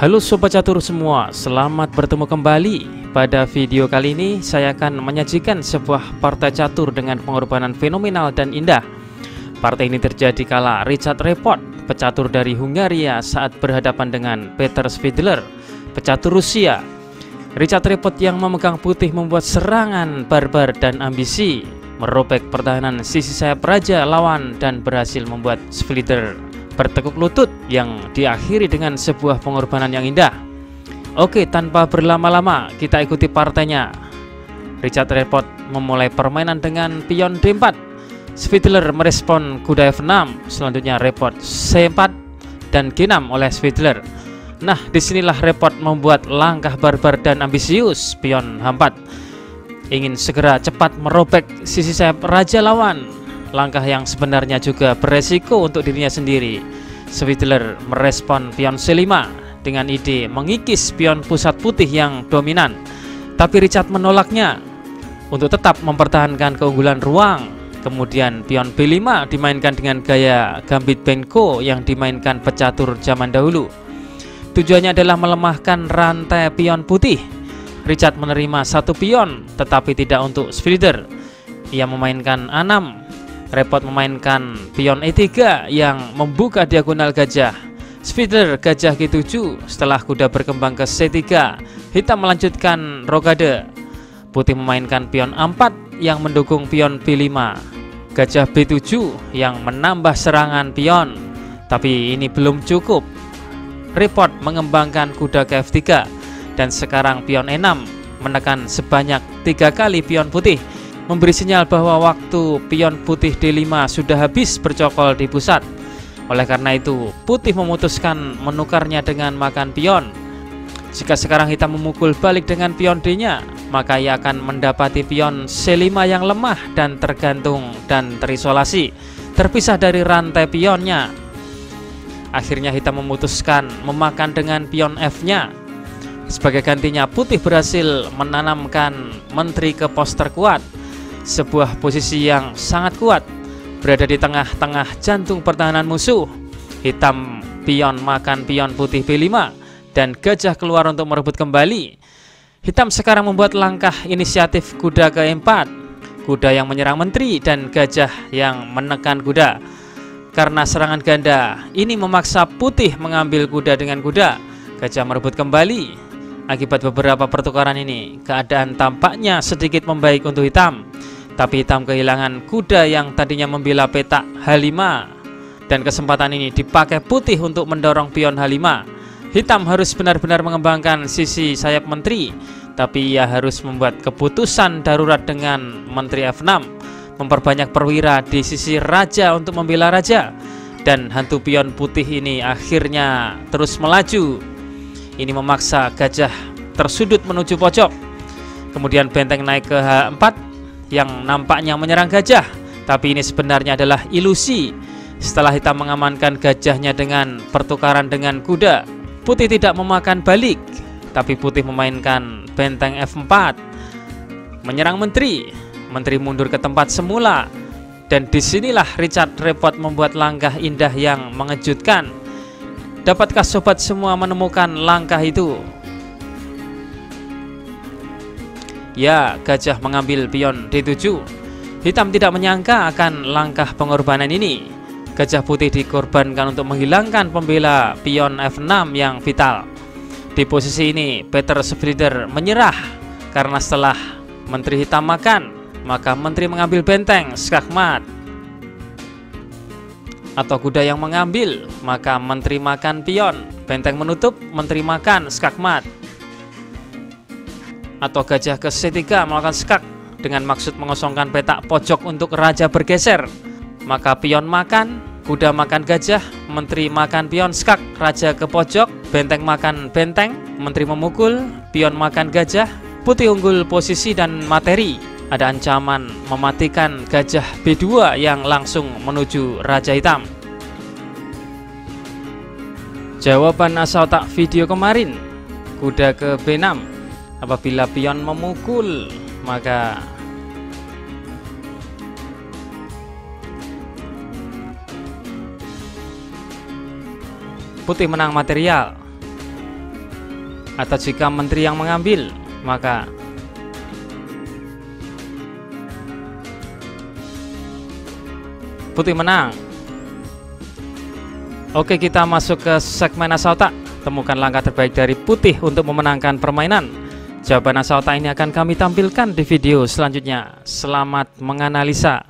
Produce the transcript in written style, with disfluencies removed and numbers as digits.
Halo Sobat Catur semua, selamat bertemu kembali. Pada video kali ini saya akan menyajikan sebuah partai catur dengan pengorbanan fenomenal dan indah. Partai ini terjadi kala Richard Repot, pecatur dari Hungaria, saat berhadapan dengan Peter Svidler, pecatur Rusia. Richard Repot yang memegang putih membuat serangan barbar dan ambisi, merobek pertahanan sisi sayap raja lawan dan berhasil membuat Svidler bertekuk lutut yang diakhiri dengan sebuah pengorbanan yang indah. Oke, tanpa berlama-lama kita ikuti partainya. Richard Repot memulai permainan dengan pion D4. Svidler merespon kuda F6, selanjutnya Repot C4 dan G6 oleh Svidler. Nah, disinilah Repot membuat langkah barbar dan ambisius, pion H4. Ingin segera cepat merobek sisi sayap raja lawan. Langkah yang sebenarnya juga beresiko untuk dirinya sendiri. Svidler merespon pion C5 dengan ide mengikis pion pusat putih yang dominan. Tapi Richard menolaknya untuk tetap mempertahankan keunggulan ruang. Kemudian pion B5 dimainkan dengan gaya gambit Benko yang dimainkan pecatur zaman dahulu. Tujuannya adalah melemahkan rantai pion putih. Richard menerima satu pion tetapi tidak untuk Svidler. Ia memainkan A6. Repot memainkan pion E3 yang membuka diagonal gajah. Svidler gajah G7. Setelah kuda berkembang ke C3, hitam melanjutkan rokade. Putih memainkan pion A4 yang mendukung pion B5. Gajah B7 yang menambah serangan pion. Tapi ini belum cukup. Repot mengembangkan kuda ke F3 dan sekarang pion E6 menekan sebanyak 3 kali pion putih, memberi sinyal bahwa waktu pion putih D5 sudah habis bercokol di pusat. Oleh karena itu, putih memutuskan menukarnya dengan makan pion. Jika sekarang hitam memukul balik dengan pion D-nya, maka ia akan mendapati pion C5 yang lemah dan tergantung dan terisolasi, terpisah dari rantai pionnya. Akhirnya hitam memutuskan memakan dengan pion F-nya. Sebagai gantinya, putih berhasil menanamkan menteri ke pos terkuat. Sebuah posisi yang sangat kuat, berada di tengah-tengah jantung pertahanan musuh. Hitam pion makan pion putih B5 dan gajah keluar untuk merebut kembali. Hitam sekarang membuat langkah inisiatif kuda ke E4, kuda yang menyerang menteri dan gajah yang menekan kuda. Karena serangan ganda ini memaksa putih mengambil kuda dengan kuda. Gajah merebut kembali. Akibat beberapa pertukaran ini, keadaan tampaknya sedikit membaik untuk hitam. Tapi hitam kehilangan kuda yang tadinya membela petak H5. Dan kesempatan ini dipakai putih untuk mendorong pion H5. Hitam harus benar-benar mengembangkan sisi sayap menteri. Tapi ia harus membuat keputusan darurat dengan menteri F6, memperbanyak perwira di sisi raja untuk membela raja. Dan hantu pion putih ini akhirnya terus melaju. Ini memaksa gajah tersudut menuju pojok. Kemudian benteng naik ke H4 yang nampaknya menyerang gajah, tapi ini sebenarnya adalah ilusi. Setelah hitam mengamankan gajahnya dengan pertukaran dengan kuda, putih tidak memakan balik, tapi putih memainkan benteng F4 menyerang menteri. Menteri mundur ke tempat semula. Dan disinilah Richard Repot membuat langkah indah yang mengejutkan. Dapatkah sobat semua menemukan langkah itu? Ya, gajah mengambil pion D7. Hitam tidak menyangka akan langkah pengorbanan ini. Gajah putih dikorbankan untuk menghilangkan pembela pion F6 yang vital. Di posisi ini, Peter Svidler menyerah karena setelah menteri hitam makan, maka menteri mengambil benteng skakmat. Atau kuda yang mengambil, maka menteri makan pion. Benteng menutup, menteri makan skakmat. Atau gajah ke C3 melakukan skak dengan maksud mengosongkan petak pojok untuk raja bergeser. Maka pion makan, kuda makan gajah, menteri makan pion skak, raja ke pojok, benteng makan benteng, menteri memukul, pion makan gajah, putih unggul posisi dan materi. Ada ancaman mematikan gajah B2 yang langsung menuju raja hitam. Jawaban asal tak video kemarin, kuda ke B6. Apabila pion memukul, maka putih menang material. Atau jika menteri yang mengambil, maka putih menang. Oke, kita masuk ke segmen asa otak. Temukan langkah terbaik dari putih untuk memenangkan permainan. Jawaban asa otak ini akan kami tampilkan di video selanjutnya. Selamat menganalisa.